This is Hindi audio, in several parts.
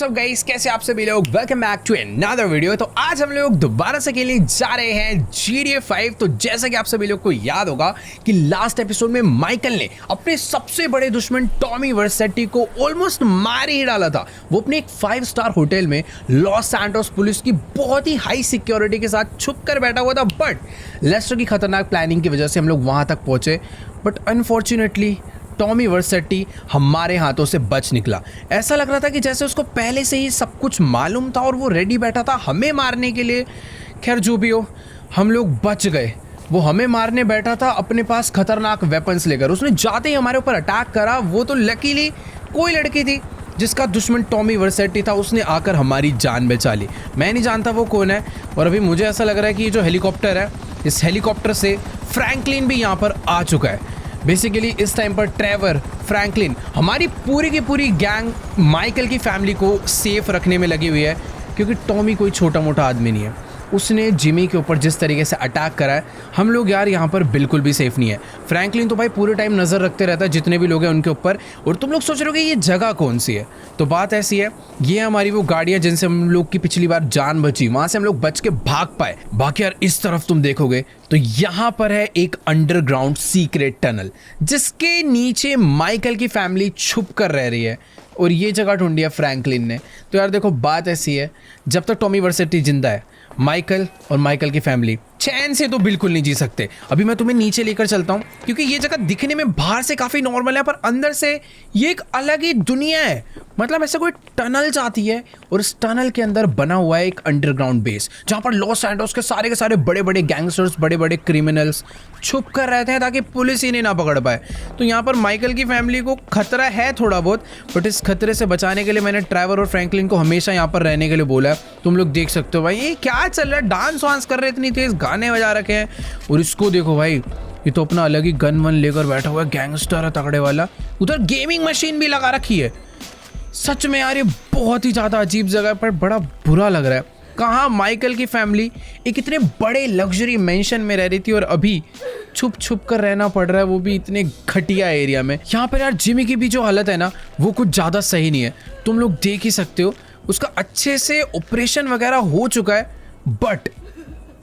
व्हाट्सअप गाइस, कैसे आप सभी लोग। Welcome back to another video. तो आज हम लोग दोबारा से खेलने जा रहे हैं GTA 5। तो जैसा कि आप सभी लोग को याद होगा कि लास्ट एपिसोड में माइकल ने अपने सबसे बड़े दुश्मन टॉमी वर्सेटी को ऑलमोस्ट मार ही डाला था। वो अपने एक 5 स्टार होटल में लॉस सैंटोस पुलिस की बहुत ही हाई सिक्योरिटी के साथ छुप कर बैठा हुआ था। बट लेस्टर की खतरनाक प्लानिंग की वजह से हम लोग वहां तक पहुंचे, बट अनफॉर्चुनेटली टॉमी वर्सेटी हमारे हाथों से बच निकला। ऐसा लग रहा था कि जैसे उसको पहले से ही सब कुछ मालूम था और वो रेडी बैठा था हमें मारने के लिए। खैर जो भी हो, हम लोग बच गए। वो हमें मारने बैठा था अपने पास खतरनाक वेपन्स लेकर। उसने जाते ही हमारे ऊपर अटैक करा। वो तो लकीली कोई लड़की थी जिसका दुश्मन टॉमी वर्सेटी था, उसने आकर हमारी जान बचा ली। मैं नहीं जानता वो कौन है। और अभी मुझे ऐसा लग रहा है कि ये जो हेलीकॉप्टर है, इस हेलीकॉप्टर से फ्रैंकलिन भी यहाँ पर आ चुका है। बेसिकली इस टाइम पर ट्रेवर, फ्रैंकलिन, हमारी पूरी की पूरी गैंग माइकल की फैमिली को सेफ रखने में लगी हुई है, क्योंकि टॉमी कोई छोटा मोटा आदमी नहीं है। उसने जिमी के ऊपर जिस तरीके से अटैक करा है, हम लोग यार यहाँ पर बिल्कुल भी सेफ नहीं है। फ्रैंकलिन तो भाई पूरे टाइम नज़र रखते रहता है जितने भी लोग हैं उनके ऊपर। और तुम लोग सोच रहे हो कि ये जगह कौन सी है, तो बात ऐसी है, ये हमारी वो गाड़ियाँ जिनसे हम लोग की पिछली बार जान बची, वहाँ से हम लोग बच के भाग पाए। बाकी यार इस तरफ तुम देखोगे तो यहाँ पर है एक अंडरग्राउंड सीक्रेट टनल, जिसके नीचे माइकल की फैमिली छुप कर रह रही है। और ये जगह ढूंढी है फ्रैंकलिन ने। तो यार देखो, बात ऐसी है, जब तक टॉमी वर्सेटी जिंदा है, माइकल और माइकल की फैमिली चैन से तो बिल्कुल नहीं जी सकते। अभी मैं तुम्हें नीचे लेकर चलता हूँ, क्योंकि ये जगह दिखने में बाहर से काफ़ी नॉर्मल है, पर अंदर से ये एक अलग ही दुनिया है। मतलब ऐसा कोई टनल जाती है और इस टनल के अंदर बना हुआ है एक अंडरग्राउंड बेस, जहाँ पर लॉस सैंटोस के सारे बड़े बड़े गैंगस्टर्स, बड़े बड़े क्रिमिनल्स छुप कर रहते हैं ताकि पुलिस ही ना पकड़ पाए। तो यहाँ पर माइकल की फैमिली को खतरा है थोड़ा बहुत, बट इस खतरे से बचाने के लिए मैंने ट्रेवर और फ्रैंकलिन को हमेशा यहाँ पर रहने के लिए बोला है। तुम लोग देख सकते हो भाई ये क्या चल रहा है, डांस वांस कर रहे इतनी तेज, गाने बजा रखे हैं। और इसको देखो भाई, ये तो अपना अलग ही गन वन लेकर बैठा हुआ है, गैंगस्टर है तगड़े वाला। उधर गेमिंग मशीन भी लगा रखी है। सच में यार ये बहुत ही ज़्यादा अजीब जगह पर बड़ा बुरा लग रहा है। कहाँ माइकल की फैमिली एक इतने बड़े लग्जरी मेंशन में रह रही थी और अभी छुप छुप कर रहना पड़ रहा है, वो भी इतने घटिया एरिया में। यहाँ पर यार जिमी की भी जो हालत है ना, वो कुछ ज़्यादा सही नहीं है। तुम लोग देख ही सकते हो, उसका अच्छे से ऑपरेशन वगैरह हो चुका है, बट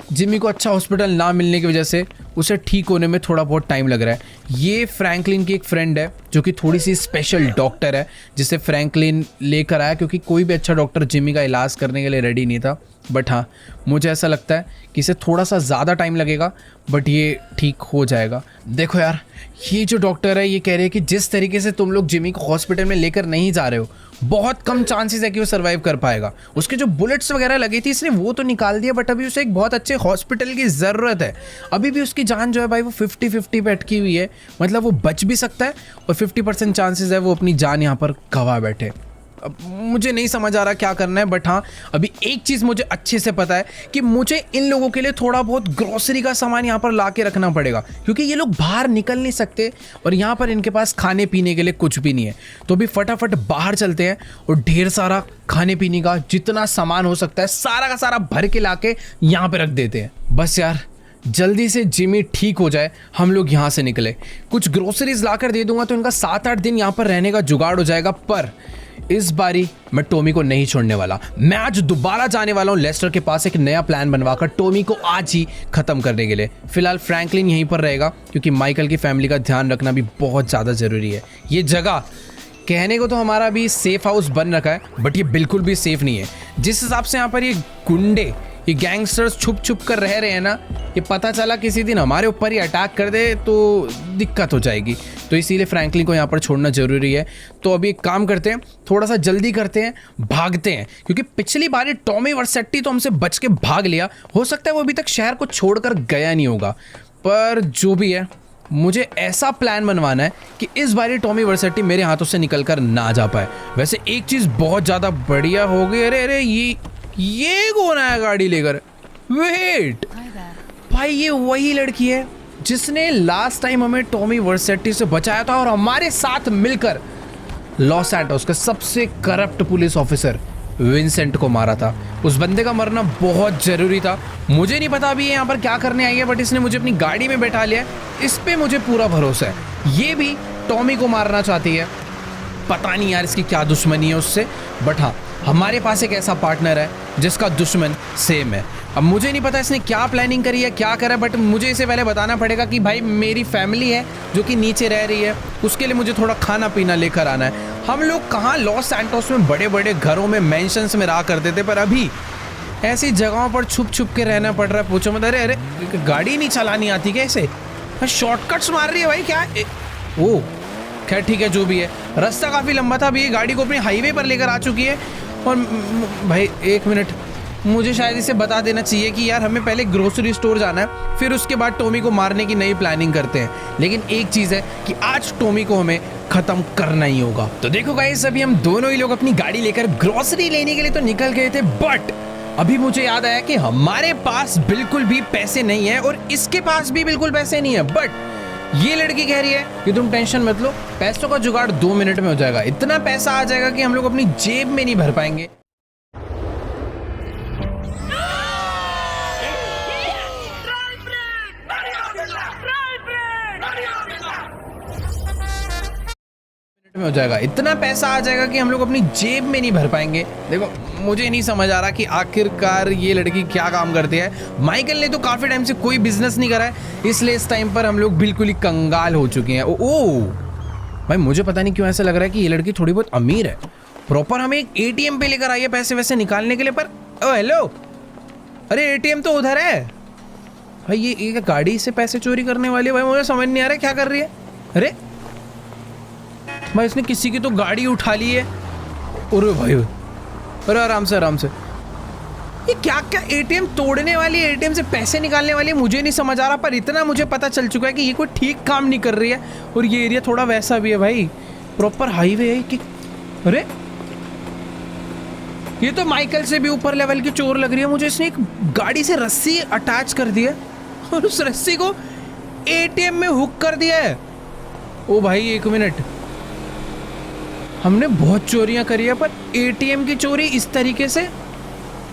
जिमी को अच्छा हॉस्पिटल ना मिलने की वजह से उसे ठीक होने में थोड़ा बहुत टाइम लग रहा है। ये फ्रैंकलिन की एक फ्रेंड है जो कि थोड़ी सी स्पेशल डॉक्टर है, जिसे फ्रैंकलिन लेकर आया, क्योंकि कोई भी अच्छा डॉक्टर जिमी का इलाज करने के लिए रेडी नहीं था। बट हाँ, मुझे ऐसा लगता है कि इसे थोड़ा सा ज़्यादा टाइम लगेगा, बट ये ठीक हो जाएगा। देखो यार, ये जो डॉक्टर है ये कह रहे हैं कि जिस तरीके से तुम लोग जिमी को हॉस्पिटल में लेकर नहीं जा रहे हो, बहुत कम चांसेस है कि वो सर्वाइव कर पाएगा। उसके जो बुलेट्स वगैरह लगी थी इसने वो तो निकाल दिया, बट अभी उसे एक बहुत अच्छे हॉस्पिटल की ज़रूरत है। अभी भी उसकी जान जो है भाई वो 50-50 पे अटकी हुई है। मतलब वो बच भी सकता है और 50% चांसेस है वो अपनी जान यहाँ पर गंवा बैठे। अब मुझे नहीं समझ आ रहा क्या करना है, बट हाँ अभी एक चीज़ मुझे अच्छे से पता है कि मुझे इन लोगों के लिए थोड़ा बहुत ग्रोसरी का सामान यहाँ पर ला के रखना पड़ेगा, क्योंकि ये लोग बाहर निकल नहीं सकते और यहाँ पर इनके पास खाने पीने के लिए कुछ भी नहीं है। तो अभी फटाफट बाहर चलते हैं और ढेर सारा खाने पीने का जितना सामान हो सकता है सारा का सारा भर के ला के यहाँ पर रख देते हैं। बस यार जल्दी से जिमी ठीक हो जाए, हम लोग यहाँ से निकले। कुछ ग्रोसरीज लाकर दे दूंगा तो इनका 7-8 दिन यहाँ पर रहने का जुगाड़ हो जाएगा। पर इस बारी मैं टॉमी को नहीं छोड़ने वाला। मैं आज दोबारा जाने वाला हूँ लेस्टर के पास एक नया प्लान बनवाकर टॉमी को आज ही खत्म करने के लिए। फिलहाल फ्रैंकलिन यहीं पर रहेगा, क्योंकि माइकल की फैमिली का ध्यान रखना भी बहुत ज़्यादा ज़रूरी है। ये जगह कहने को तो हमारा भी सेफ हाउस बन रखा है, बट ये बिल्कुल भी सेफ नहीं है। जिस हिसाब से यहाँ पर ये गुंडे, ये गैंगस्टर्स छुप छुप कर रह रहे हैं ना, ये पता चला किसी दिन हमारे ऊपर ही अटैक कर दे तो दिक्कत हो जाएगी। तो इसीलिए फ्रैंकलिन को यहाँ पर छोड़ना ज़रूरी है। तो अभी एक काम करते हैं, थोड़ा सा जल्दी करते हैं, भागते हैं, क्योंकि पिछली बार टॉमी वर्सेटी तो हमसे बच के भाग लिया। हो सकता है वो अभी तक शहर को छोड़कर गया नहीं होगा, पर जो भी है मुझे ऐसा प्लान बनवाना है कि इस बार टॉमी वर्सेटी मेरे हाथों से निकल कर ना जा पाए। वैसे एक चीज़ बहुत ज़्यादा बढ़िया हो गई। अरे ये कौन आया गाड़ी लेकर? वेट भाई, ये वही लड़की है जिसने लास्ट टाइम हमें टॉमी वर्सेटी से बचाया था और हमारे साथ मिलकर लॉस सैंटोस का सबसे करप्ट पुलिस ऑफिसर विंसेंट को मारा था। उस बंदे का मरना बहुत ज़रूरी था। मुझे नहीं पता अभी ये यहाँ पर क्या करने आई है, बट इसने मुझे अपनी गाड़ी में बैठा लिया है। इस पे मुझे पूरा भरोसा है। ये भी टॉमी को मारना चाहती है। पता नहीं यार इसकी क्या दुश्मनी है उससे, बट हाँ हमारे पास एक ऐसा पार्टनर है जिसका दुश्मन सेम है। अब मुझे नहीं पता इसने क्या प्लानिंग करी है, क्या करा, बट मुझे इसे पहले बताना पड़ेगा कि भाई मेरी फैमिली है जो कि नीचे रह रही है, उसके लिए मुझे थोड़ा खाना पीना लेकर आना है। हम लोग कहाँ लॉस सैंटोस में बड़े बड़े घरों में मेंशंस में रहा करते थे, पर अभी ऐसी जगहों पर छुप छुप के रहना पड़ रहा है। पूछो मत। अरे अरे गाड़ी नहीं चलानी आती कैसे, शॉर्टकट्स मार रही है भाई क्या। ओ खैर ठीक है, जो भी है। रास्ता काफ़ी लंबा था, अभी ये गाड़ी को अपने हाईवे पर लेकर आ चुकी है। और भाई एक मिनट, मुझे शायद इसे बता देना चाहिए कि यार हमें पहले ग्रोसरी स्टोर जाना है, फिर उसके बाद टॉमी को मारने की नई प्लानिंग करते हैं। लेकिन एक चीज़ है कि आज टॉमी को हमें ख़त्म करना ही होगा। तो देखो गाइस, अभी हम दोनों ही लोग अपनी गाड़ी लेकर ग्रोसरी लेने के लिए तो निकल गए थे, बट अभी मुझे याद आया कि हमारे पास बिल्कुल भी पैसे नहीं है और इसके पास भी बिल्कुल पैसे नहीं है। बट ये लड़की कह रही है कि तुम टेंशन मत लो, पैसों का जुगाड़ 2 मिनट में हो जाएगा। इतना पैसा आ जाएगा कि हम लोग अपनी जेब में नहीं भर पाएंगे। हो जाएगा, इतना पैसा आ जाएगा कि हम लोग अपनी जेब में नहीं भर पाएंगे। देखो मुझे नहीं समझ आ रहा कि आखिरकार ये लड़की क्या काम करती है। माइकल ने तो काफी टाइम से कोई बिजनेस नहीं करा है, इसलिए इस टाइम पर हम लोग बिल्कुल ही कंगाल हो चुके हैं। ओ भाई, मुझे पता नहीं क्यों ऐसा लग रहा है कि ये लड़की थोड़ी बहुत अमीर है। प्रॉपर हमें एक एटीएम पे लेकर आई है पैसे वैसे निकालने के लिए। पर ओ हेलो, अरे एटीएम तो उधर है भाई। ये गाड़ी से पैसे चोरी करने वाली है भाई, मुझे समझ नहीं आ रहा क्या कर रही है। अरे भाई इसने किसी की तो गाड़ी उठा ली है। अरे भाई, अरे आराम से आराम से। ये क्या क्या एटीएम तोड़ने वाली है, एटीएम से पैसे निकालने वाली है, मुझे नहीं समझ आ रहा। पर इतना मुझे पता चल चुका है कि ये कोई ठीक काम नहीं कर रही है। और ये एरिया थोड़ा वैसा भी है भाई, प्रॉपर हाईवे है कि। अरे ये तो माइकल से भी ऊपर लेवल की चोर लग रही है मुझे। इसने एक गाड़ी से रस्सी अटैच कर दी है और उस रस्सी को एटीएम में हुक कर दिया है। ओ भाई एक मिनट, हमने बहुत चोरियां करी है पर एटीएम की चोरी इस तरीके से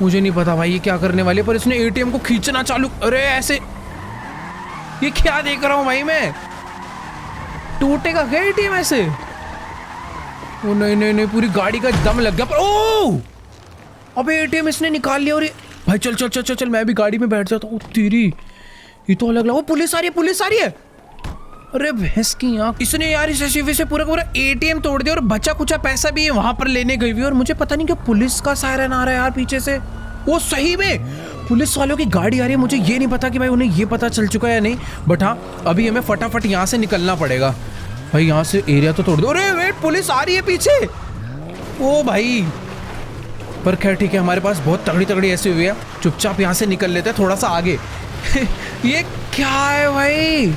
मुझे नहीं पता भाई ये क्या करने वाले। पर इसने एटीएम को खींचना चालू। अरे ऐसे, ये क्या देख रहा हूं भाई मैं, टूटेगा क्या एटीएम ऐसे। ओ नहीं नहीं नहीं, पूरी गाड़ी का दम लग गया। पर ओ अबे एटीएम इसने निकाल लिया। और भाई चल चल चल चल चल, मैं भी गाड़ी में बैठ जाता हूँ। तेरी ये तो अलग लगा। पुलिस आ रही है, पुलिस आ रही है। अरे भैंस की आंख, इसने यार इस एसयूवी से पूरा पूरा एटीएम तोड़ दिया और बचा कुचा पैसा भी वहां पर लेने गई हुई। और मुझे पता नहीं कि पुलिस का सायरन आ रहा है यार पीछे से। वो सही में पुलिस वालों की गाड़ी आ रही है। मुझे ये नहीं पता कि भाई उन्हें ये पता चल चुका है या नहीं, बट हाँ अभी हमें फटाफट यहाँ से निकलना पड़ेगा भाई। यहाँ से एरिया तो तोड़ दो। अरे वेट, पुलिस आ रही है पीछे। ओ भाई, पर खैर ठीक है, हमारे पास बहुत तगड़ी तगड़ी एसयूवी है। चुपचाप यहाँ से निकल लेते हैं थोड़ा सा आगे। ये क्या है भाई,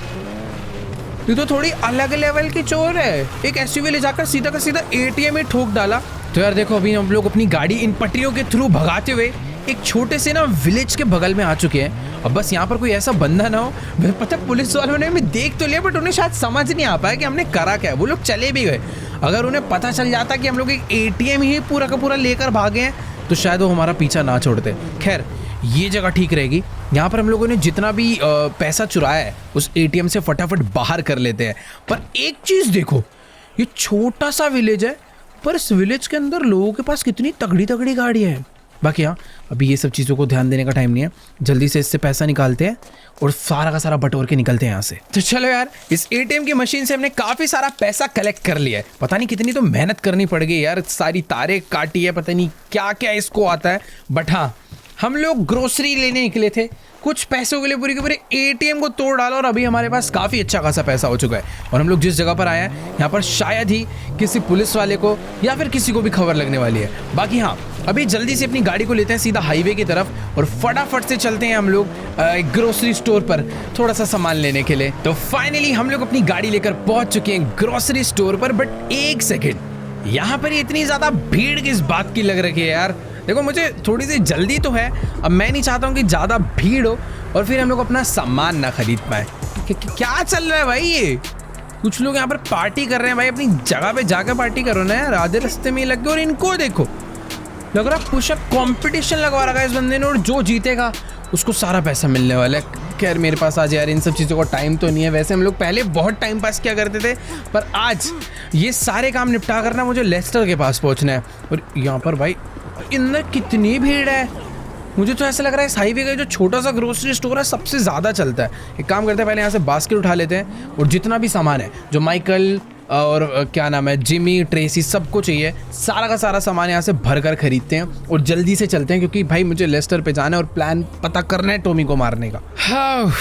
ये तो थोड़ी अलग लेवल की चोर है। एक एसयूवी ले जाकर सीधा का सीधा एटीएम में ठोक डाला। तो यार देखो, अभी हम लोग अपनी गाड़ी इन पटरियों के थ्रू भगाते हुए एक छोटे से ना विलेज के बगल में आ चुके हैं। अब बस यहाँ पर कोई ऐसा बंदा ना हो। पता पुलिस वालों ने हमें देख तो लिया, बट उन्हें शायद समझ नहीं आ पाया कि हमने करा क्या है। वो लोग चले भी गए। अगर उन्हें पता चल जाता कि हम लोग एक एटीएम ही पूरा का पूरा लेकर भागे हैं तो शायद वो हमारा पीछा ना छोड़ते। खैर ये जगह ठीक रहेगी। यहाँ पर हम लोगों ने जितना भी पैसा चुराया है उस एटीएम से फटाफट बाहर कर लेते हैं। पर एक चीज़ देखो, ये छोटा सा विलेज है पर इस विलेज के अंदर लोगों के पास कितनी तगड़ी तगड़ी गाड़ियाँ हैं। बाकी हाँ, अभी ये सब चीज़ों को ध्यान देने का टाइम नहीं है। जल्दी से इससे पैसा निकालते हैं और सारा का सारा बटोर के निकलते हैं यहाँ से। तो चलो यार, इस एटीएम की मशीन से हमने काफ़ी सारा पैसा कलेक्ट कर लिया है। पता नहीं कितनी तो मेहनत करनी पड़ गई यार, सारी तारें काटी है, पता नहीं क्या क्या इसको आता है। बट हाँ, हम लोग ग्रोसरी लेने निकले थे, कुछ पैसों के लिए पूरी के पूरे एटीएम को तोड़ डाला और अभी हमारे पास काफ़ी अच्छा खासा पैसा हो चुका है। और हम लोग जिस जगह पर आए हैं यहाँ पर शायद ही किसी पुलिस वाले को या फिर किसी को भी खबर लगने वाली है। बाकी हाँ, अभी जल्दी से अपनी गाड़ी को लेते हैं सीधा हाईवे की तरफ और फटाफट से चलते हैं हम लोग ग्रोसरी स्टोर पर थोड़ा सा सामान लेने के लिए। तो फाइनली हम लोग अपनी गाड़ी लेकर पहुंच चुके हैं ग्रोसरी स्टोर पर। बट एक सेकेंड, यहाँ पर इतनी ज़्यादा भीड़ किस बात की लग रही है यार। देखो मुझे थोड़ी सी जल्दी तो है, अब मैं नहीं चाहता हूँ कि ज़्यादा भीड़ हो और फिर हम लोग अपना सामान ना खरीद पाए। क्या चल रहा है भाई, ये कुछ लोग यहाँ पर पार्टी कर रहे हैं भाई। अपनी जगह पे जाकर पार्टी करो ना यार, आधे रास्ते में ही लग गए। और इनको देखो, लग रहा पुशअप कंपटीशन लगवा रखा है इस बंदे ने और जो जीतेगा उसको सारा पैसा मिलने वाला है। खैर मेरे पास आज यार इन सब चीज़ों का टाइम तो नहीं है। वैसे हम लोग पहले बहुत टाइम पास किया करते थे, पर आज ये सारे काम निपटा करना मुझे लेस्टर के पास पहुंचना है। और यहाँ पर भाई अंदर कितनी भीड़ है। मुझे तो ऐसा लग रहा है इस हाईवे का जो छोटा सा ग्रोसरी स्टोर है सबसे ज़्यादा चलता है। एक काम करते हैं, पहले यहाँ से बास्केट उठा लेते हैं और जितना भी सामान है जो माइकल और क्या नाम है जिमी ट्रेसी सबको चाहिए, सारा का सारा सामान यहाँ से भर कर खरीदते हैं और जल्दी से चलते हैं, क्योंकि भाई मुझे लेस्टर पे जाना है और प्लान पता करना है टॉमी को मारने का। हाँ,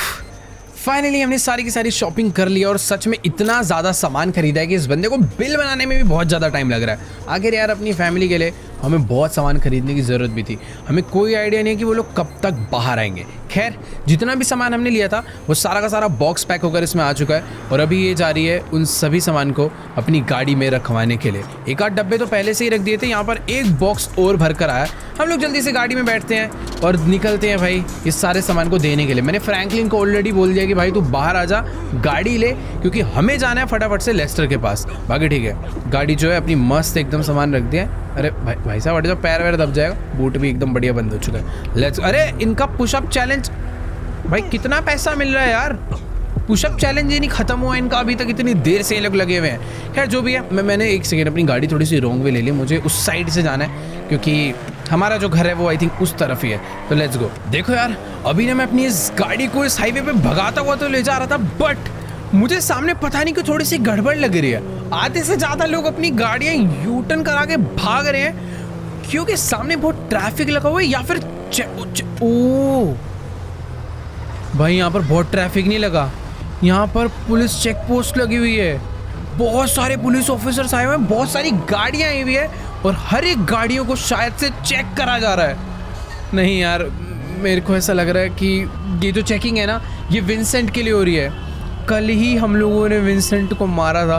फाइनली हमने सारी की सारी शॉपिंग कर लिया और सच में इतना ज़्यादा सामान खरीदा है कि इस बंदे को बिल बनाने में भी बहुत ज़्यादा टाइम लग रहा है। आखिर यार अपनी फैमिली के लिए हमें बहुत सामान खरीदने की ज़रूरत भी थी। हमें कोई आइडिया नहीं है कि वो लोग कब तक बाहर आएंगे। खैर, जितना भी सामान हमने लिया था वो सारा का सारा बॉक्स पैक होकर इसमें आ चुका है और अभी ये जा रही है उन सभी सामान को अपनी गाड़ी में रखवाने के लिए। एक आध डब्बे तो पहले से ही रख दिए थे, यहाँ पर एक बॉक्स और भर कर आया। हम लोग जल्दी से गाड़ी में बैठते हैं और निकलते हैं भाई इस सारे सामान को देने के लिए। मैंने फ्रैंकलिन को ऑलरेडी बोल दिया कि भाई तू बाहर आ जा, गाड़ी ले, क्योंकि हमें जाना है फटाफट से लेस्टर के पास। बाकी ठीक है, गाड़ी जो है अपनी मस्त एकदम सामान रख दिया है। अरे भाई साहब हट जाओ, पैर वैर दब जाएगा। बूट भी एकदम बढ़िया बंद हो चुका है। लेट्स, अरे इनका पुशअप चैलेंज भाई कितना पैसा मिल रहा है यार। पुशअप चैलेंज ही नहीं खत्म हुआ इनका अभी तक, इतनी देर से ये लोग लगे हुए हैं। खैर जो भी है, मैंने एक सेकेंड अपनी गाड़ी थोड़ी सी रॉन्ग वे ले ली। मुझे उस साइड से जाना है क्योंकि हमारा जो घर है वो आई थिंक उस तरफ ही है। तो लेट्स गो। देखो यार, अभी ना मैं अपनी इस गाड़ी को इस हाईवे पे भगाता हुआ तो ले जा रहा था, बट मुझे सामने पता नहीं क्यों थोड़ी सी गड़बड़ लग रही है। आधे से ज़्यादा लोग अपनी गाड़ियाँ यू टर्न करा के भाग रहे हैं क्योंकि सामने बहुत ट्रैफिक लगा हुआ है, या फिर ओ भाई यहाँ पर बहुत ट्रैफिक नहीं लगा, यहाँ पर पुलिस चेक पोस्ट लगी हुई है। बहुत सारे पुलिस ऑफिसर्स आए हुए हैं, बहुत सारी गाड़ियाँ आई हुई है और हर एक गाड़ियों को शायद से चेक करा जा रहा है। नहीं यार, मेरे को ऐसा लग रहा है कि ये जो चेकिंग है ना, ये विंसेंट के लिए हो रही है। कल ही हम लोगों ने विंसेंट को मारा था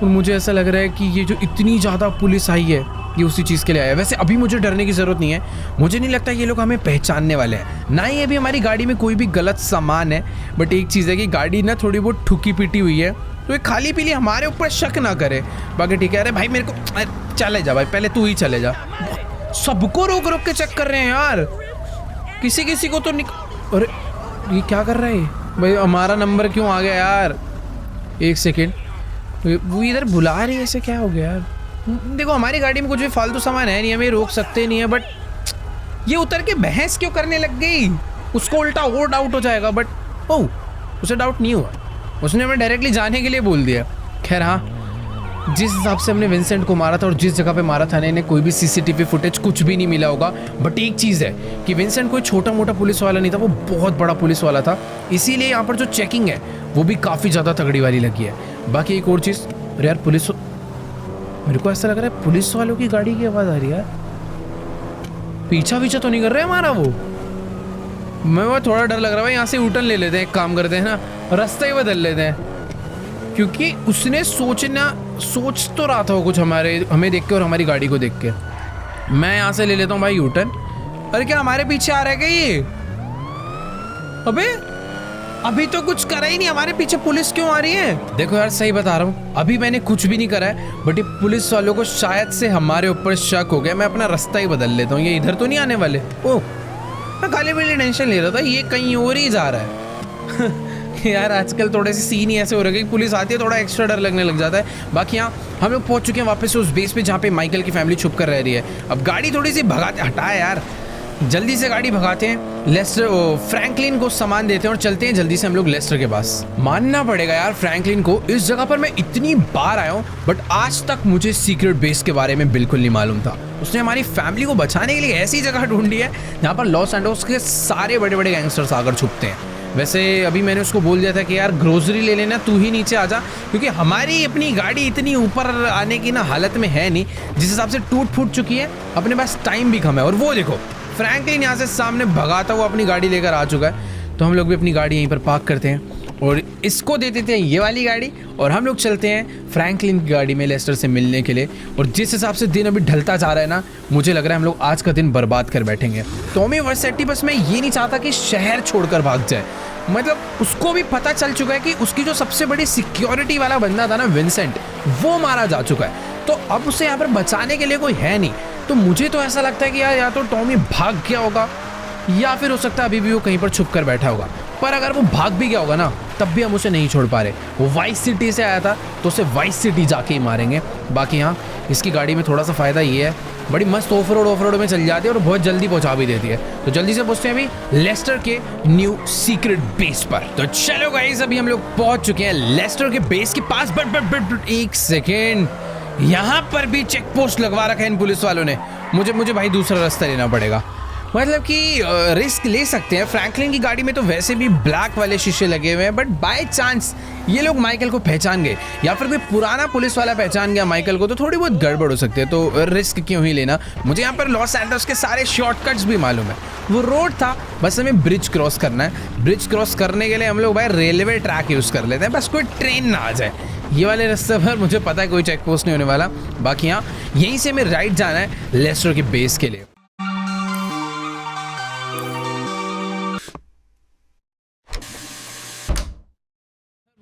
और मुझे ऐसा लग रहा है कि ये जो इतनी ज़्यादा पुलिस आई है ये उसी चीज़ के लिए आया है। वैसे अभी मुझे डरने की ज़रूरत नहीं है, मुझे नहीं लगता ये लोग हमें पहचानने वाले हैं, ना ही अभी हमारी गाड़ी में कोई भी गलत सामान है। बट एक चीज़ है कि गाड़ी ना थोड़ी बहुत ठुकी पिटी हुई है, तो ये खाली पीली हमारे ऊपर शक ना करे। बाकी ठीक है। अरे भाई मेरे को चले जा भाई, पहले तू ही चले जा। सबको रोक रोक के चेक कर रहे हैं यार, किसी को तो अरे ये क्या कर रहा है भाई, हमारा नंबर क्यों आ गया यार। एक सेकेंड, वो इधर बुला रही है, ऐसे क्या हो गया यार। देखो हमारी गाड़ी में कुछ भी फालतू सामान है नहीं, हमें रोक सकते नहीं है, बट ये उतर के बहस क्यों करने लग गई। उसको उल्टा और डाउट हो जाएगा, बट ओह उसे डाउट नहीं हुआ, उसने हमें डायरेक्टली जाने के लिए बोल दिया। खैर हाँ, जिस हिसाब से हमने विंसेंट को मारा था और जिस जगह पे मारा था ना, इन्हें कोई भी सीसीटीवी फुटेज कुछ भी नहीं मिला होगा। बट एक चीज़ है कि विंसेंट कोई छोटा मोटा पुलिस वाला नहीं था, वो बहुत बड़ा पुलिस वाला था, इसीलिए यहाँ पर जो चेकिंग है वो भी काफ़ी ज़्यादा तगड़ी वाली लगी है। बाकी एक और चीज़, अरे यार पुलिस, मेरे को ऐसा लग रहा है पुलिस वालों की गाड़ी की आवाज़ आ रही है यार। पीछा तो नहीं कर रहे हमारा वो। मैं वो थोड़ा डर लग रहा है, यहाँ से यूटर्न ले लेते हैं, एक काम करते हैं ना, रास्ता ही बदल लेते हैं, क्योंकि उसने सोच तो रहा था वो कुछ हमें देख के और हमारी गाड़ी को देख के। मैं यहाँ से ले लेता हूँ भाई यूटर्न। अरे क्या हमारे पीछे आ रहा है क्या ये? अबे अभी तो कुछ करा ही नहीं, हमारे पीछे पुलिस क्यों आ रही है? देखो यार सही बता रहा हूँ, अभी मैंने कुछ भी नहीं करा है, बट ये पुलिस वालों को शायद से हमारे ऊपर शक हो गया। मैं अपना रास्ता ही बदल लेता हूँ, ये इधर तो नहीं आने वाले। ओह मैं खाली पीली टेंशन ले रहा था, ये कहीं और ही जा रहा है। यार आजकल थोड़े से सीन ही ऐसे हो रहे हैं कि पुलिस आती है थोड़ा एक्स्ट्रा डर लगने लग जाता है। बाकी यहाँ हम लोग पहुँच चुके हैं वापस उस बेस पे जहाँ पे माइकल की फैमिली छुप कर रह रही है। अब गाड़ी थोड़ी सी भगाते, हटाए यार, जल्दी से गाड़ी भगाते हैं, लेस्टर फ्रैंकलिन को सामान देते हैं और चलते हैं जल्दी से हम लोग लेस्टर के पास। मानना पड़ेगा यार फ्रैंकलिन को, इस जगह पर मैं इतनी बार आया हूँ बट आज तक मुझे सीक्रेट बेस के बारे में बिल्कुल नहीं मालूम था। उसने हमारी फैमिली को बचाने के लिए ऐसी जगह ढूंढी है जहाँ पर लॉस एंजल्स के सारे बड़े बड़े गैंगस्टर्स आकर छुपते हैं। वैसे अभी मैंने उसको बोल दिया था कि यार ग्रोसरी ले लेना, तू ही नीचे आ जा, क्योंकि हमारी अपनी गाड़ी इतनी ऊपर आने की ना हालत में है नहीं, जिस हिसाब से टूट फूट चुकी है, अपने पास टाइम भी कम है। और वो देखो फ्रैंकलिन यहाँ से सामने भगाता हुआ अपनी गाड़ी लेकर आ चुका है। तो हम लोग भी अपनी गाड़ी यहीं पर पार्क करते हैं और इसको दे देते हैं ये वाली गाड़ी और हम लोग चलते हैं फ्रैंकलिन की गाड़ी में लेस्टर से मिलने के लिए। और जिस हिसाब से दिन अभी ढलता जा रहा है ना, मुझे लग रहा है हम लोग आज का दिन बर्बाद कर बैठेंगे। टॉमी वर्सेटी बस मैं ये नहीं चाहता कि शहर छोड़कर भाग जाए, मतलब उसको भी पता चल चुका है कि उसकी जो सबसे बड़ी सिक्योरिटी वाला बंदा था ना विंसेंट, वो मारा जा चुका है। तो अब उसे यहाँ पर बचाने के लिए कोई है नहीं। तो मुझे तो ऐसा लगता है कि यार या तो टॉमी भाग गया होगा या फिर हो सकता है अभी भी वो कहीं पर छुप कर बैठा होगा। पर अगर वो भाग भी गया होगा ना, तब भी हम उसे नहीं छोड़ पा रहे। वो वाइस सिटी से आया था तो उसे वाइस सिटी जाके ही मारेंगे। बाकी यहाँ इसकी गाड़ी में थोड़ा सा फ़ायदा ये है, बड़ी मस्त ऑफ रोड में चल जाती है और बहुत जल्दी पहुंचा भी देती है। तो जल्दी से पहुंचते हैं अभी लेस्टर के न्यू सीक्रेट बेस पर। तो चलो गाइस, अभी हम लोग पहुंच चुके हैं लेस्टर के बेस के पास। बट एक सेकेंड, यहाँ पर भी चेक पोस्ट लगवा रखा है इन पुलिस वालों ने। मुझे भाई दूसरा रास्ता लेना पड़ेगा। मतलब कि रिस्क ले सकते हैं। फ्रैंकलिन की गाड़ी में तो वैसे भी ब्लैक वाले शीशे लगे हुए हैं, बट बाय चांस ये लोग माइकल को पहचान गए या फिर कोई पुराना पुलिस वाला पहचान गया माइकल को, तो थोड़ी बहुत गड़बड़ हो सकती है। तो रिस्क क्यों ही लेना। मुझे यहाँ पर लॉस सैंटोस के सारे शॉर्टकट्स भी मालूम है। वो रोड था, बस हमें ब्रिज क्रॉस करना है। ब्रिज क्रॉस करने के लिए हम लोग भाई रेलवे ट्रैक यूज़ कर लेते हैं, बस कोई ट्रेन ना आ जाए। ये वाले रास्ते पर मुझे पता है कोई चेक पोस्ट नहीं होने वाला। बाकी यहाँ यहीं से हमें राइट जाना है लेस्टर के बेस के लिए।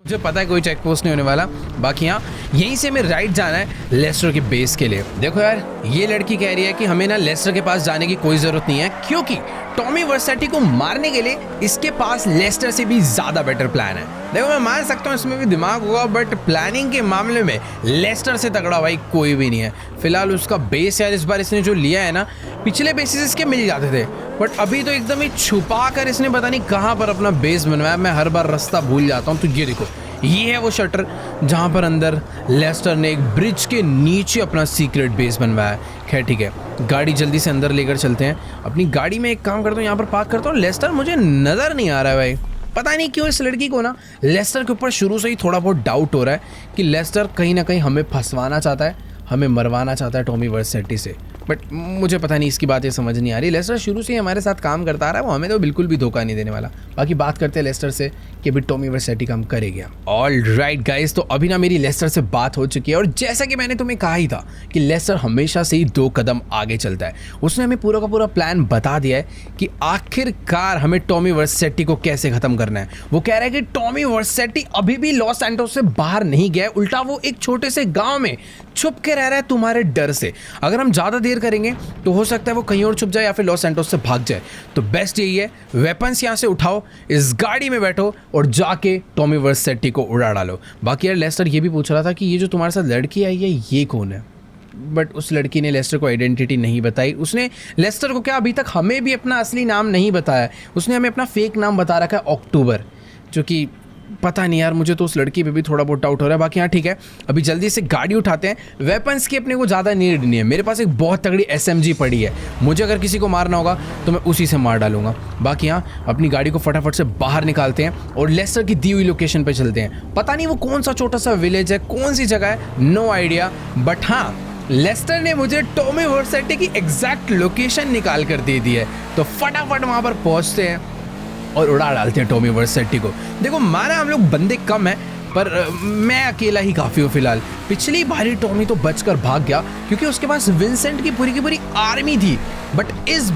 मुझे पता है कोई चेक पोस्ट नहीं होने वाला। बाकी यहाँ यहीं से हमें राइट जाना है लेस्टर के बेस के लिए। देखो यार, ये लड़की कह रही है कि हमें ना लेस्टर के पास जाने की कोई ज़रूरत नहीं है, क्योंकि टॉमी वर्सेटी को मारने के लिए इसके पास लेस्टर से भी ज़्यादा बेटर प्लान है। देखो मैं मान सकता हूँ इसमें भी दिमाग होगा, बट प्लानिंग के मामले में लेस्टर से तगड़ा भाई कोई भी नहीं है। फिलहाल उसका बेस यार इस बार इसने जो लिया है ना, पिछले बेसिस इसके मिल जाते थे, बट अभी तो एकदम ही छुपा कर इसने पता नहीं कहाँ पर अपना बेस बनवाया। मैं हर बार रास्ता भूल जाता हूँ। तो ये देखो, ये है वो शटर जहाँ पर अंदर लेस्टर ने एक ब्रिज के नीचे अपना सीक्रेट बेस बनवाया है। खैर ठीक है, गाड़ी जल्दी से अंदर लेकर चलते हैं। अपनी गाड़ी में एक काम करता हूँ, यहाँ पर पार्क करता हूँ। लेस्टर मुझे नज़र नहीं आ रहा है भाई। पता नहीं क्यों इस लड़की को ना लेस्टर के ऊपर शुरू से ही थोड़ा बहुत डाउट हो रहा है कि लेस्टर कहीं ना कहीं हमें फंसवाना चाहता है, हमें मरवाना चाहता है टॉमी वर्सेटी से। बट मुझे पता नहीं, इसकी बातें समझ नहीं आ रही। लेस्टर शुरू से ही हमारे साथ काम करता आ रहा है, वो हमें तो बिल्कुल भी धोखा नहीं देने वाला। बाकी बात करते हैं लेस्टर से कि अभी टॉमी वर्सेटी काम करेगा। ऑल राइट गाइस, तो अभी ना मेरी लेस्टर से बात हो चुकी है, और जैसा कि मैंने तुम्हें कहा ही था कि लेस्टर हमेशा से ही 2 कदम आगे चलता है। उसने हमें पूरा का पूरा प्लान बता दिया है कि आखिरकार हमें टॉमी वर्सेटी को कैसे ख़त्म करना है। वो कह रहा है कि टॉमी वर्सेटी अभी भी लॉस सैंटोस से बाहर नहीं गया है, उल्टा वो एक छोटे से गाँव में छुप के रह रहा है तुम्हारे डर से। अगर हम ज़्यादा देर करेंगे तो हो सकता है वो कहीं और छुप जाए या फिर लॉस सैंटोस से भाग जाए। तो बेस्ट यही है, वेपन्स यहाँ से उठाओ, इस गाड़ी में बैठो और जाके टॉमी वर्सेटी को उड़ा डालो। बाकी यार लेस्टर ये भी पूछ रहा था कि ये जो तुम्हारे साथ लड़की आई है ये कौन है, बट उस लड़की ने लेस्टर को आइडेंटिटी नहीं बताई। उसने लेस्टर को क्या, अभी तक हमें भी अपना असली नाम नहीं बताया। उसने हमें अपना फेक नाम बता रखा है अक्टूबर, जो कि पता नहीं यार, मुझे तो उस लड़की पे भी थोड़ा बहुत डाउट हो रहा है। बाकी हाँ ठीक है, अभी जल्दी से गाड़ी उठाते हैं। वेपन्स की अपने को ज़्यादा नीड नहीं है, मेरे पास एक बहुत तगड़ी SMG पड़ी है। मुझे अगर किसी को मारना होगा तो मैं उसी से मार डालूंगा। बाकी हाँ, अपनी गाड़ी को फटाफट से बाहर निकालते हैं और लेस्टर की दी हुई लोकेशन पे चलते हैं। पता नहीं वो कौन सा छोटा सा विलेज है, कौन सी जगह है, नो आइडिया, बट हाँ लेस्टर ने मुझे टॉमी वर्सेटी की एग्जैक्ट लोकेशन निकाल कर दे दी है। तो फटाफट वहाँ पर पहुँचते हैं और उड़ा डालते हैं टॉमी वर्सेटी को। देखो माना हम लोग बंदे कम हैं, पर मैं अकेला ही काफ़ी हूँ फिलहाल। पिछली बारी टॉमी तो बचकर भाग गया क्योंकि उसके पास विंसेंट की पूरी आर्मी थी, बट इस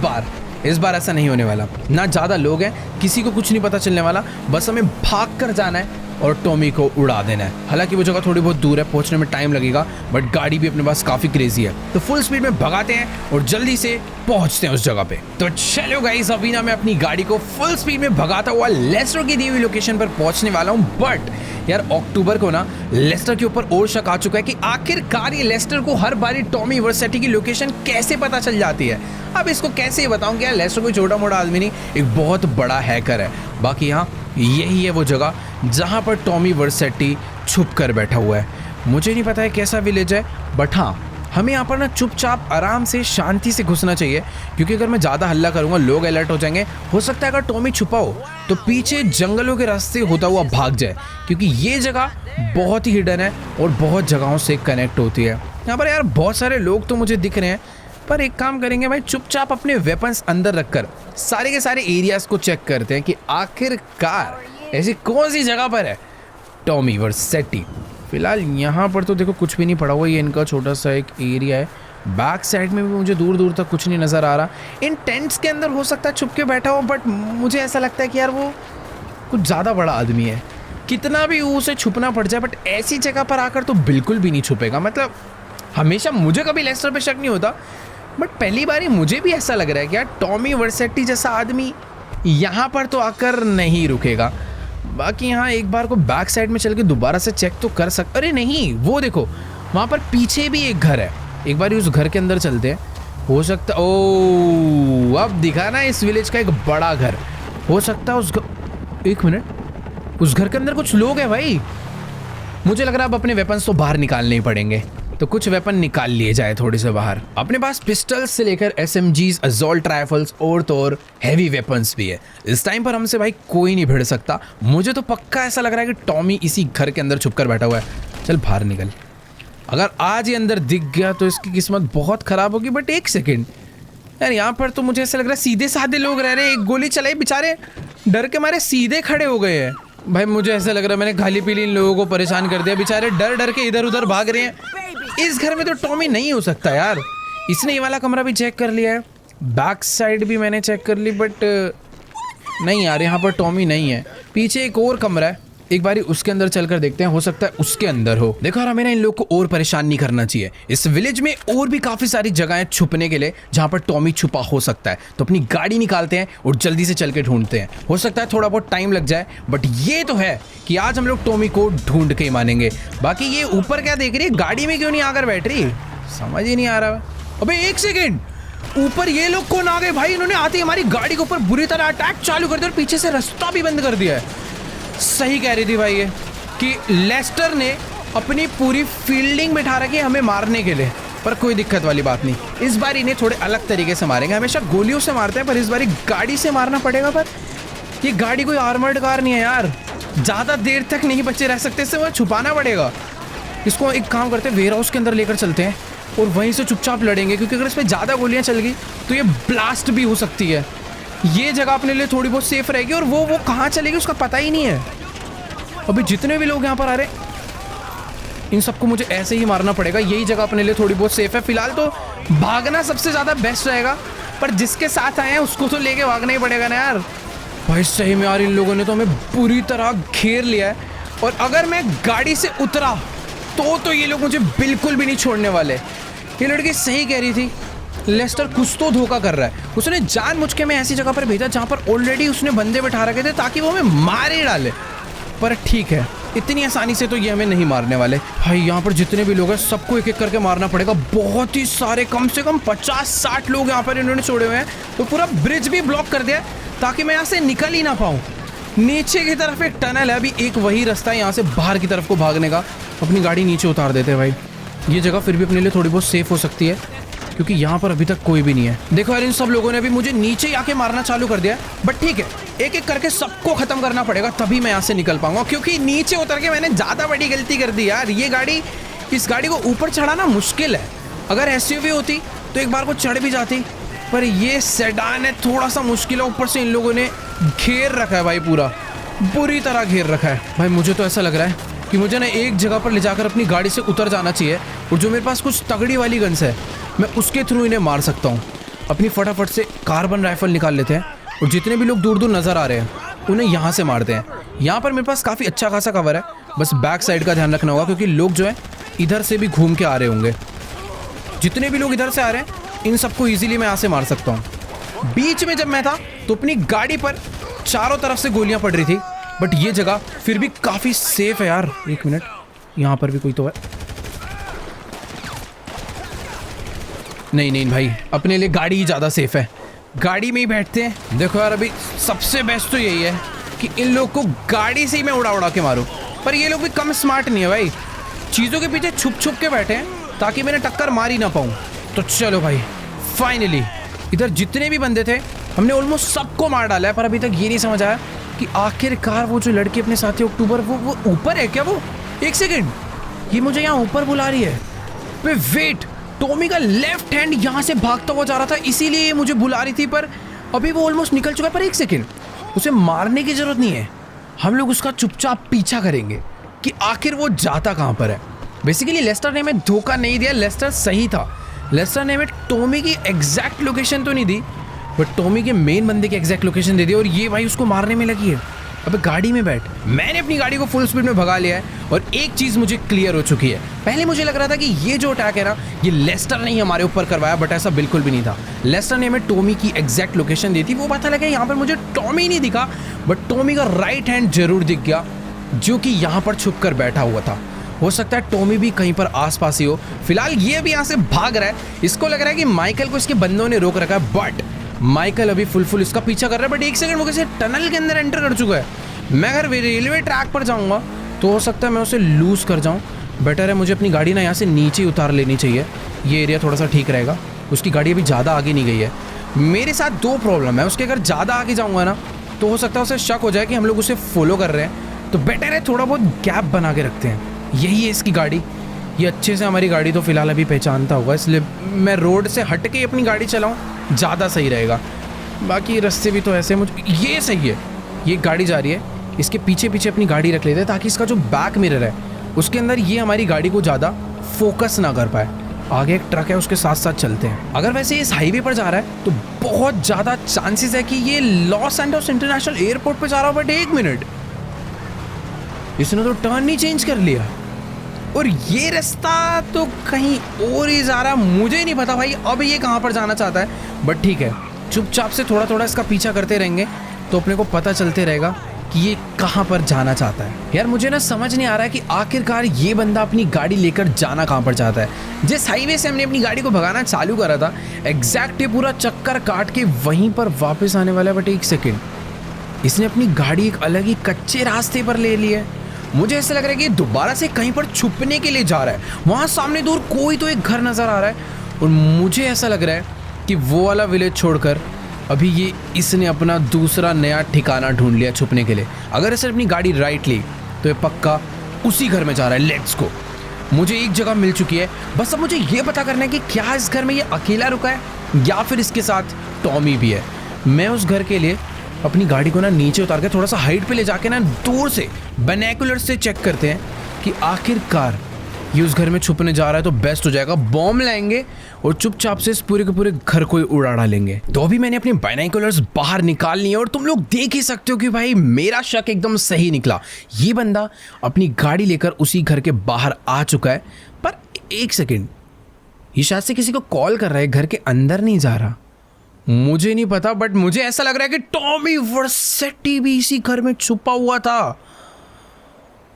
बार ऐसा नहीं होने वाला। ना ज़्यादा लोग हैं, किसी को कुछ नहीं पता चलने वाला, बस हमें भाग कर जाना है और टॉमी को उड़ा देना है। हालांकि वो जगह थोड़ी बहुत दूर है, पहुंचने में टाइम लगेगा, बट गाड़ी भी अपने पास काफ़ी क्रेजी है। तो फुल स्पीड में भगाते हैं और जल्दी से पहुंचते हैं उस जगह पे। तो चलो गाइस, अभी ना मैं अपनी गाड़ी को फुल स्पीड में भगाता हुआ लेस्टर की दी हुई लोकेशन पर पहुंचने वाला हूँ। बट यार अक्टूबर को ना लेस्टर के ऊपर और शक आ चुका है कि आखिरकार ये लेस्टर को हर बारी टॉमी वर्सेटी की लोकेशन कैसे पता चल जाती है। अब इसको कैसे बताऊं कि यार लेस्टर कोई छोटा मोटा आदमी नहीं, एक बहुत बड़ा हैकर है। बाकी यहाँ यही है वो जगह जहाँ पर टॉमी वर्सेटी छुप कर बैठा हुआ है। मुझे नहीं पता है कैसा विलेज है, बट हाँ हमें यहाँ पर ना चुपचाप आराम से शांति से घुसना चाहिए, क्योंकि अगर मैं ज़्यादा हल्ला करूँगा लोग अलर्ट हो जाएंगे। हो सकता है अगर टॉमी छुपा हो तो पीछे जंगलों के रास्ते होता हुआ भाग जाए, क्योंकि ये जगह बहुत ही हिडन है और बहुत जगहों से कनेक्ट होती है। यहाँ पर यार बहुत सारे लोग तो मुझे दिख रहे हैं, पर एक काम करेंगे भाई, चुपचाप अपने वेपन्स अंदर रखकर सारे के सारे एरियाज को चेक करते हैं कि आखिरकार ऐसी कौन सी जगह पर है टॉमी वर्सेटी। फिलहाल यहाँ पर तो देखो कुछ भी नहीं पड़ा हुआ, ये इनका छोटा सा एक एरिया है। बैक साइड में भी मुझे दूर दूर तक कुछ नहीं नज़र आ रहा। इन टेंट्स के अंदर हो सकता है छुप के बैठा हो, बट मुझे ऐसा लगता है कि यार वो कुछ ज़्यादा बड़ा आदमी है। कितना भी उसे छुपना पड़ जाए, बट ऐसी जगह पर आकर तो बिल्कुल भी नहीं छुपेगा। मतलब हमेशा मुझे कभी लेस्टर पे शक नहीं होता, बट पहली बार ही मुझे भी ऐसा लग रहा है कि यार टॉमी वर्सेटी जैसा आदमी यहाँ पर तो आकर नहीं रुकेगा। बाकी यहाँ एक बार को बैक साइड में चल के दोबारा से चेक तो कर सकते। अरे नहीं, वो देखो वहाँ पर पीछे भी एक घर है। एक बार उस घर के अंदर चलते हैं, हो सकता ओ अब दिखा ना इस विलेज का एक बड़ा घर, हो सकता है एक मिनट, उस घर के अंदर कुछ लोग हैं भाई। मुझे लग रहा है अब अपने वेपन्स तो बाहर निकालने ही पड़ेंगे, तो कुछ वेपन निकाल लिए जाए थोड़े से बाहर। अपने पास पिस्टल्स से लेकर SMGs, असॉल्ट राइफल्स और तो और हैवी वेपन्स भी है। इस टाइम पर हमसे भाई कोई नहीं भिड़ सकता। मुझे तो पक्का ऐसा लग रहा है कि टॉमी इसी घर के अंदर छुपकर बैठा हुआ है। चल बाहर निकल, अगर आज ये अंदर दिख गया तो इसकी किस्मत बहुत खराब होगी। बट एक सेकेंड यार, यहाँ पर तो मुझे ऐसा लग रहा है सीधे साधे लोग रह रहे हैं। एक गोली चलाई, बेचारे डर के मारे सीधे खड़े हो गए हैं। भाई मुझे ऐसा लग रहा है मैंने खाली पीली इन लोगों को परेशान कर दिया, बेचारे डर डर के इधर उधर भाग रहे हैं। इस घर में तो टॉमी नहीं हो सकता यार। इसने ये वाला कमरा भी चेक कर लिया है, बैक साइड भी मैंने चेक कर ली, बट नहीं यार यहाँ पर टॉमी नहीं है। पीछे एक और कमरा है, एक बारी उसके अंदर चलकर देखते हैं, हो सकता है उसके अंदर हो। देखो यार, हमें ना इन लोग को और परेशान नहीं करना चाहिए। इस विलेज में और भी काफी सारी जगह है छुपने के लिए जहां पर टॉमी छुपा हो सकता है। तो अपनी गाड़ी निकालते हैं और जल्दी से चल के ढूंढते हैं। हो सकता है थोड़ा बहुत टाइम लग जाए, बट ये तो है कि आज हम लोग टॉमी को ढूंढ के ही मानेंगे। बाकी ये ऊपर क्या देख रही है, गाड़ी में क्यों नहीं आकर बैठ रही, समझ ही नहीं आ रहा। अबे एक सेकेंड, ऊपर ये लोग कौन आ गए भाई? इन्होंने आते ही हमारी गाड़ी के ऊपर बुरी तरह अटैक चालू कर दिया और पीछे से रास्ता भी बंद कर दिया है। सही कह रही थी भाई ये कि लेस्टर ने अपनी पूरी फील्डिंग बिठा रखी है हमें मारने के लिए, पर कोई दिक्कत वाली बात नहीं। इस बार इन्हें थोड़े अलग तरीके से मारेंगे। हमेशा गोलियों से मारते हैं, पर इस बार गाड़ी से मारना पड़ेगा। पर ये गाड़ी कोई आर्मर्ड कार नहीं है यार, ज़्यादा देर तक नहीं बचे रह सकते, इससे वो छुपाना पड़ेगा। इसको एक काम करते हैं, वेयर हाउस के अंदर लेकर चलते हैं और वहीं से चुपचाप लड़ेंगे, क्योंकि अगर इस पर ज़्यादा गोलियाँ चल गई तो ये ब्लास्ट भी हो सकती है। ये जगह अपने लिए थोड़ी बहुत सेफ रहेगी और वो कहाँ चलेगी उसका पता ही नहीं है। अभी जितने भी लोग यहाँ पर आ रहे इन सबको मुझे ऐसे ही मारना पड़ेगा। यही जगह अपने लिए थोड़ी बहुत सेफ है। फिलहाल तो भागना सबसे ज़्यादा बेस्ट रहेगा, पर जिसके साथ आए हैं उसको तो लेके भागना ही पड़ेगा ना यार। भाई सही में यार, इन लोगों ने तो हमें पूरी तरह घेर लिया है, और अगर मैं गाड़ी से उतरा तो ये लोग मुझे बिल्कुल भी नहीं छोड़ने वाले। ये लड़की सही कह रही थी, लेस्टर कुछ तो धोखा कर रहा है। उसने जानबूझ के मैं ऐसी जगह पर भेजा जहाँ पर ऑलरेडी उसने बंदे बिठा रखे थे ताकि वो हमें मार ही डाले। पर ठीक है, इतनी आसानी से तो ये हमें नहीं मारने वाले। भाई यहाँ पर जितने भी लोग हैं सबको एक एक करके मारना पड़ेगा। बहुत ही सारे, कम से कम 50-60 लोग यहाँ पर इन्होंने छोड़े हुए हैं। तो पूरा ब्रिज भी ब्लॉक कर दिया ताकि मैं यहाँ से निकल ही ना पाऊँ। नीचे की तरफ एक टनल है, अभी एक वही रास्ता है यहाँ से बाहर की तरफ को भागने का। अपनी गाड़ी नीचे उतार देते हैं भाई। ये जगह फिर भी अपने लिए थोड़ी बहुत सेफ हो सकती है, क्योंकि यहाँ पर अभी तक कोई भी नहीं है। देखो यार, इन सब लोगों ने अभी मुझे नीचे आके मारना चालू कर दिया, बट ठीक है, एक एक करके सबको खत्म करना पड़ेगा, तभी मैं यहाँ से निकल पाऊंगा। क्योंकि नीचे उतर के मैंने ज़्यादा बड़ी गलती कर दी यार। इस गाड़ी को ऊपर चढ़ाना मुश्किल है। अगर SUV होती तो एक बार को चढ़ भी जाती, पर ये सेडान है, थोड़ा सा मुश्किल है। ऊपर से इन लोगों ने घेर रखा है भाई, पूरा बुरी तरह घेर रखा है। भाई मुझे तो ऐसा लग रहा है कि मुझे ना एक जगह पर ले जाकर अपनी गाड़ी से उतर जाना चाहिए, और जो मेरे पास कुछ तगड़ी वाली गन्स है मैं उसके थ्रू इन्हें मार सकता हूँ। अपनी फटाफट से कार्बन राइफल निकाल लेते हैं, और जितने भी लोग दूर दूर नज़र आ रहे हैं उन्हें यहाँ से मारते हैं। यहाँ पर मेरे पास काफ़ी अच्छा खासा कवर है, बस बैक साइड का ध्यान रखना होगा, क्योंकि लोग जो है इधर से भी घूम के आ रहे होंगे। जितने भी लोग इधर से आ रहे हैं इन सबको ईजिली मैं यहाँ से मार सकता हूँ। बीच में जब मैं था तो अपनी गाड़ी पर चारों तरफ से गोलियाँ पड़ रही थी, बट ये जगह फिर भी काफ़ी सेफ है यार। एक मिनट, यहाँ पर भी कोई तो है। नहीं भाई, अपने लिए गाड़ी ही ज़्यादा सेफ है, गाड़ी में ही बैठते हैं। देखो यार, अभी सबसे बेस्ट तो यही है कि इन लोग को गाड़ी से ही मैं उड़ा के मारूं, पर ये लोग भी कम स्मार्ट नहीं है भाई। चीज़ों के पीछे छुप के बैठे हैं ताकि मैंने टक्कर मार ही ना पाऊँ। तो चलो भाई, फाइनली इधर जितने भी बंदे थे हमने ऑलमोस्ट सबको मार डाला है, पर अभी तक ये नहीं समझ आया कि आखिरकार वो जो लड़की अपने साथी अक्टूबर वो ऊपर है क्या? वो एक सेकेंड, ये मुझे यहाँ ऊपर बुला रही है। वेट, टॉमी का लेफ्ट हैंड यहाँ से भागता हुआ जा रहा था, इसीलिए ये मुझे बुला रही थी, पर अभी वो ऑलमोस्ट निकल चुका है। पर एक सेकेंड, उसे मारने की जरूरत नहीं है, हम लोग उसका चुपचाप पीछा करेंगे कि आखिर वो जाता कहाँ पर है। बेसिकली लेस्टर ने हमें धोखा नहीं दिया, लेस्टर सही था। लेस्टर ने हमें टॉमी की एग्जैक्ट लोकेशन तो नहीं दी, बट टॉमी के मेन बंदे की एग्जैक्ट लोकेशन दे दी, और ये भाई उसको मारने में लगी है। अब गाड़ी में बैठ। मैंने अपनी गाड़ी को फुल स्पीड में भगा लिया है, और एक चीज़ मुझे क्लियर हो चुकी है। पहले मुझे लग रहा था कि ये जो अटैक है ना, ये लेस्टर ने ही हमारे ऊपर करवाया, बट ऐसा बिल्कुल भी नहीं था। लेस्टर ने हमें टॉमी की एग्जैक्ट लोकेशन दी थी। वो पता लगा यहाँ पर मुझे टॉमी नहीं दिखा, बट टॉमी का राइट हैंड जरूर दिख गया, जो कि यहाँ पर छुप कर बैठा हुआ था। हो सकता है टॉमी भी कहीं पर आसपास ही हो। फिलहाल ये भी यहाँ से भाग रहा है, इसको लग रहा है कि माइकल को इसके बंदों ने रोक रखा है, बट माइकल अभी फुल इसका पीछा कर रहा है। बट एक सेकंड, वो किसी टनल के अंदर एंटर कर चुका है। मैं अगर रेलवे ट्रैक पर जाऊँगा तो हो सकता है मैं उसे लूज़ कर जाऊँ। बेटर है मुझे अपनी गाड़ी ना यहाँ से नीचे उतार लेनी चाहिए, ये एरिया थोड़ा सा ठीक रहेगा। उसकी गाड़ी अभी ज़्यादा आगे नहीं गई है। मेरे साथ दो प्रॉब्लम है, उसके अगर ज़्यादा आगे जाऊँगा ना तो हो सकता है उसे शक हो जाए कि हम लोग उसे फॉलो कर रहे हैं, तो बेटर है थोड़ा बहुत गैप बना के रखते हैं। यही है इसकी गाड़ी, ये अच्छे से हमारी गाड़ी तो फिलहाल अभी पहचानता होगा, इसलिए मैं रोड से हट के अपनी गाड़ी चलाऊँ, ज़्यादा सही रहेगा। बाकी रास्ते भी तो ऐसे मुझे ये सही है। ये गाड़ी जा रही है, इसके पीछे पीछे अपनी गाड़ी रख लेते हैं ताकि इसका जो बैक मिरर है उसके अंदर ये हमारी गाड़ी को ज़्यादा फोकस ना कर पाए। आगे एक ट्रक है, उसके साथ साथ चलते हैं। अगर वैसे इस हाईवे पर जा रहा है तो बहुत ज़्यादा चांसेस है कि ये लॉस एंजल्स इंटरनेशनल एयरपोर्ट पे जा रहा हो। बट एक मिनट, इसने तो टर्न नहीं चेंज कर लिया और ये रास्ता तो कहीं और ही जा रहा है। मुझे नहीं पता भाई अब ये कहाँ पर जाना चाहता है, बट ठीक है, चुपचाप से थोड़ा थोड़ा इसका पीछा करते रहेंगे तो अपने को पता चलते रहेगा कि ये कहाँ पर जाना चाहता है। यार मुझे ना समझ नहीं आ रहा है कि आखिरकार ये बंदा अपनी गाड़ी लेकर जाना कहाँ पर चाहता है। जिस हाईवे से हमने अपनी गाड़ी को भगाना चालू करा था एग्जैक्ट ये पूरा चक्कर काट के वहीं पर वापस आने वाला है। बट एक सेकेंड, इसने अपनी गाड़ी एक अलग ही कच्चे रास्ते पर ले ली है। मुझे ऐसा लग रहा है कि दोबारा से कहीं पर छुपने के लिए जा रहा है। वहाँ सामने दूर कोई तो एक घर नज़र आ रहा है और मुझे ऐसा लग रहा है कि वो वाला विलेज छोड़कर अभी ये इसने अपना दूसरा नया ठिकाना ढूंढ लिया छुपने के लिए। अगर इसने अपनी गाड़ी राइट ली तो ये पक्का उसी घर में जा रहा है। Let's go. मुझे एक जगह मिल चुकी है, बस अब मुझे ये पता करना है कि क्या इस घर में ये अकेला रुका है या फिर इसके साथ टॉमी भी है। मैं उस घर के लिए अपनी गाड़ी को ना नीचे उतार के थोड़ा सा हाइट पे ले जाके ना दूर से बाइनोकुलर से चेक करते हैं कि आखिरकार ये उस घर में छुपने जा रहा है तो बेस्ट हो जाएगा। बॉम्ब लाएंगे और चुपचाप से इस पूरे के पूरे घर को ही उड़ा डालेंगे। तो अभी मैंने अपनी बाइनोकुलर्स बाहर निकाल ली है और तुम लोग देख ही सकते हो कि भाई मेरा शक एकदम सही निकला। ये बंदा अपनी गाड़ी लेकर उसी घर के बाहर आ चुका है। पर एक सेकेंड, ये शायद से किसी को कॉल कर रहा है, घर के अंदर नहीं जा रहा। मुझे नहीं पता, बट मुझे ऐसा लग रहा है कि टॉमी वर्सेटी भी इसी घर में छुपा हुआ था।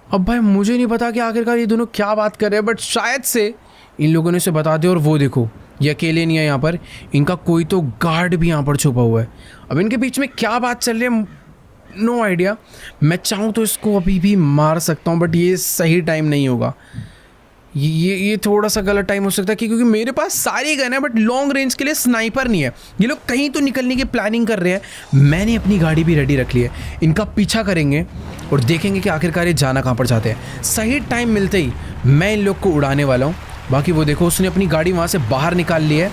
अब भाई मुझे नहीं पता कि आखिरकार ये दोनों क्या बात कर रहे हैं, बट शायद से इन लोगों ने इसे बता दिया। और वो देखो, ये अकेले नहीं है यहाँ पर, इनका कोई तो गार्ड भी यहाँ पर छुपा हुआ है। अब इनके बीच में क्या बात चल रही है नो आइडिया। मैं चाहूँ तो इसको अभी भी मार सकता हूँ, बट ये सही टाइम नहीं होगा। ये थोड़ा सा गलत टाइम हो सकता है क्योंकि मेरे पास सारी गन है बट लॉन्ग रेंज के लिए स्नाइपर नहीं है। ये लोग कहीं तो निकलने की प्लानिंग कर रहे हैं। मैंने अपनी गाड़ी भी रेडी रख ली है, इनका पीछा करेंगे और देखेंगे कि आखिरकार ये जाना कहाँ पर चाहते हैं। सही टाइम मिलते ही मैं इन लोग को उड़ाने वाला हूँ। बाकी वो देखो, उसने अपनी गाड़ी वहाँ से बाहर निकाल ली है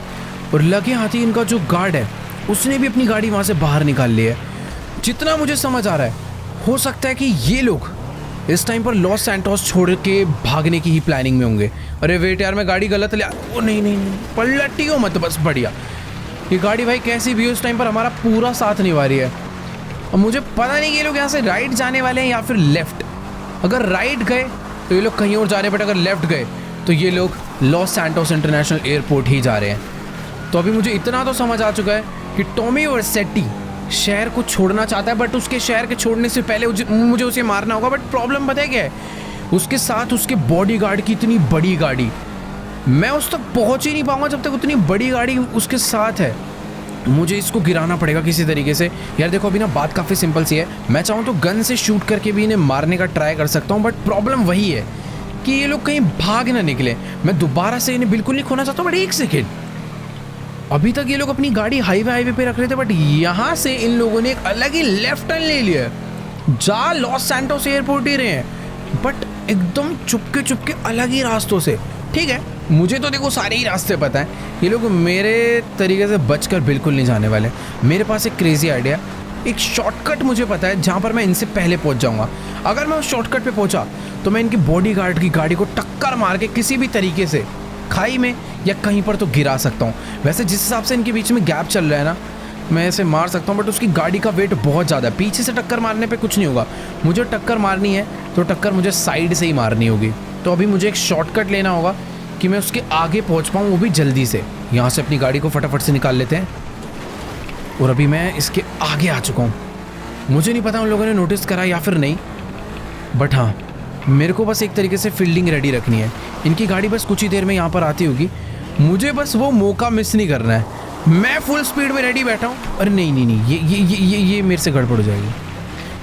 और लगे हाथ ही इनका जो गार्ड है उसने भी अपनी गाड़ी वहाँ से बाहर निकाल ली है। जितना मुझे समझ आ रहा है हो सकता है कि ये लोग इस टाइम पर लॉस सैंटोस छोड़ के भागने की ही प्लानिंग में होंगे। अरे वेट यार, मैं गाड़ी गलत ले ओ नहीं, पलटी हो मत बस। बढ़िया, ये गाड़ी भाई कैसी भी हो इस टाइम पर हमारा पूरा साथ निभा रही है। अब मुझे पता नहीं कि ये लोग यहाँ से राइट जाने वाले हैं या फिर लेफ्ट। अगर राइट गए तो ये लोग कहीं और जा रहे हैं, बट अगर लेफ्ट गए तो ये लोग लॉस सैंटोस इंटरनेशनल एयरपोर्ट ही जा रहे हैं। तो अभी मुझे इतना तो समझ आ चुका है कि टॉमी वर्सेटी शहर को छोड़ना चाहता है, बट उसके शहर के छोड़ने से पहले मुझे उसे मारना होगा। बट प्रॉब्लम पता है क्या है, उसके साथ उसके बॉडीगार्ड की इतनी बड़ी गाड़ी, मैं उस तक पहुंच ही नहीं पाऊंगा जब तक उतनी बड़ी गाड़ी उसके साथ है। मुझे इसको गिराना पड़ेगा किसी तरीके से। यार देखो, अभी ना बात काफ़ी सिंपल सी है। मैं चाहूँ तो गन से शूट करके भी इन्हें मारने का ट्राई कर सकता हूँ, बट प्रॉब्लम वही है कि ये लोग कहीं भाग ना निकले। मैं दोबारा से इन्हें बिल्कुल नहीं खोना चाहता हूँ। बट एक सेकेंड, अभी तक ये लोग अपनी गाड़ी हाईवे पे रख रहे थे, बट यहाँ से इन लोगों ने एक अलग ही लेफ्ट टर्न ले लिया। जा लॉस सैंटोस एयरपोर्ट ही रहे हैं, बट एकदम चुपके अलग ही रास्तों से। ठीक है, मुझे तो देखो सारे ही रास्ते पता है, ये लोग मेरे तरीके से बचकर बिल्कुल नहीं जाने वाले। मेरे पास एक क्रेजी आइडिया, एक शॉर्टकट मुझे पता है जहाँ पर मैं इनसे पहले पहुँच जाऊँगा। अगर मैं उस शॉर्टकट पे पहुँचा तो मैं इनकी बॉडीगार्ड की गाड़ी को टक्कर मार के किसी भी तरीके से खाई में या कहीं पर तो गिरा सकता हूँ। वैसे जिस हिसाब से इनके बीच में गैप चल रहा है ना, मैं इसे मार सकता हूँ, बट उसकी गाड़ी का वेट बहुत ज़्यादा है। पीछे से टक्कर मारने पे कुछ नहीं होगा। मुझे टक्कर मारनी है तो टक्कर मुझे साइड से ही मारनी होगी। तो अभी मुझे एक शॉर्टकट लेना होगा कि मैं उसके आगे पहुँच पाऊँ, वो भी जल्दी से। यहाँ से अपनी गाड़ी को फटाफट से निकाल लेते हैं और अभी मैं इसके आगे आ चुका हूँ। मुझे नहीं पता उन लोगों ने नोटिस करा या फिर नहीं, बट हाँ मेरे को बस एक तरीके से फील्डिंग रेडी रखनी है। इनकी गाड़ी बस कुछ ही देर में यहाँ पर आती होगी, मुझे बस वो मौका मिस नहीं करना है। मैं फुल स्पीड में रेडी बैठा हूँ। अरे नहीं नहीं नहीं, ये मेरे से गड़बड़ हो जाएगी।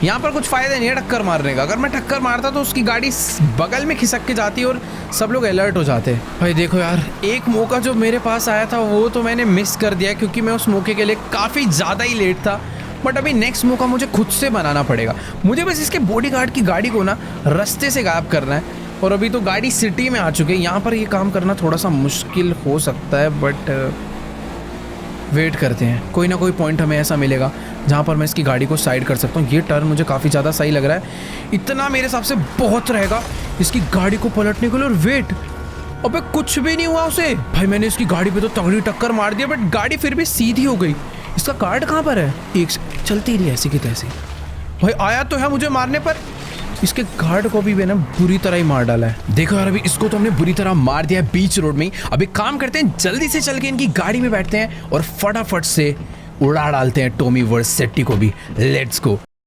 यहाँ पर कुछ फ़ायदा नहीं है टक्कर मारने का। अगर मैं टक्कर मारता तो उसकी गाड़ी बगल में खिसक के जाती और सब लोग अलर्ट हो जाते। भाई देखो यार, एक मौका जो मेरे पास आया था वो तो मैंने मिस कर दिया, क्योंकि मैं उस मौके के लिए काफ़ी ज़्यादा ही लेट था। बट अभी नेक्स्ट मौका मुझे खुद से बनाना पड़ेगा। मुझे बस इसके बॉडीगार्ड की गाड़ी को ना रास्ते से गायब करना है। और अभी तो गाड़ी सिटी में आ चुकी है, यहाँ पर ये काम करना थोड़ा सा मुश्किल हो सकता है। बट वेट करते हैं, कोई ना कोई पॉइंट हमें ऐसा मिलेगा जहाँ पर मैं इसकी गाड़ी को साइड कर सकता हूँ। ये टर्न मुझे काफ़ी ज़्यादा सही लग रहा है, इतना मेरे हिसाब से बहुत रहेगा इसकी गाड़ी को पलटने के लिए। और वेट, अबे कुछ भी नहीं हुआ उसे। भाई मैंने इसकी गाड़ी पे तो तगड़ी टक्कर मार दिया, बट गाड़ी फिर भी सीधी हो गई। इसका कार्ड कहाँ पर है? एक चलती रही ऐसी की तैसी। भाई आया तो है मुझे मारने पर, इसके गार्ड को भी मैंने बुरी तरह ही मार डाला है। देखो यार, अभी इसको तो हमने बुरी तरह मार दिया है बीच रोड में ही। अभी काम करते हैं, जल्दी से चल के इनकी गाड़ी में बैठते हैं और फटाफट से उड़ा डालते हैं टॉमी वर्सेट्टी को भी। Let's go.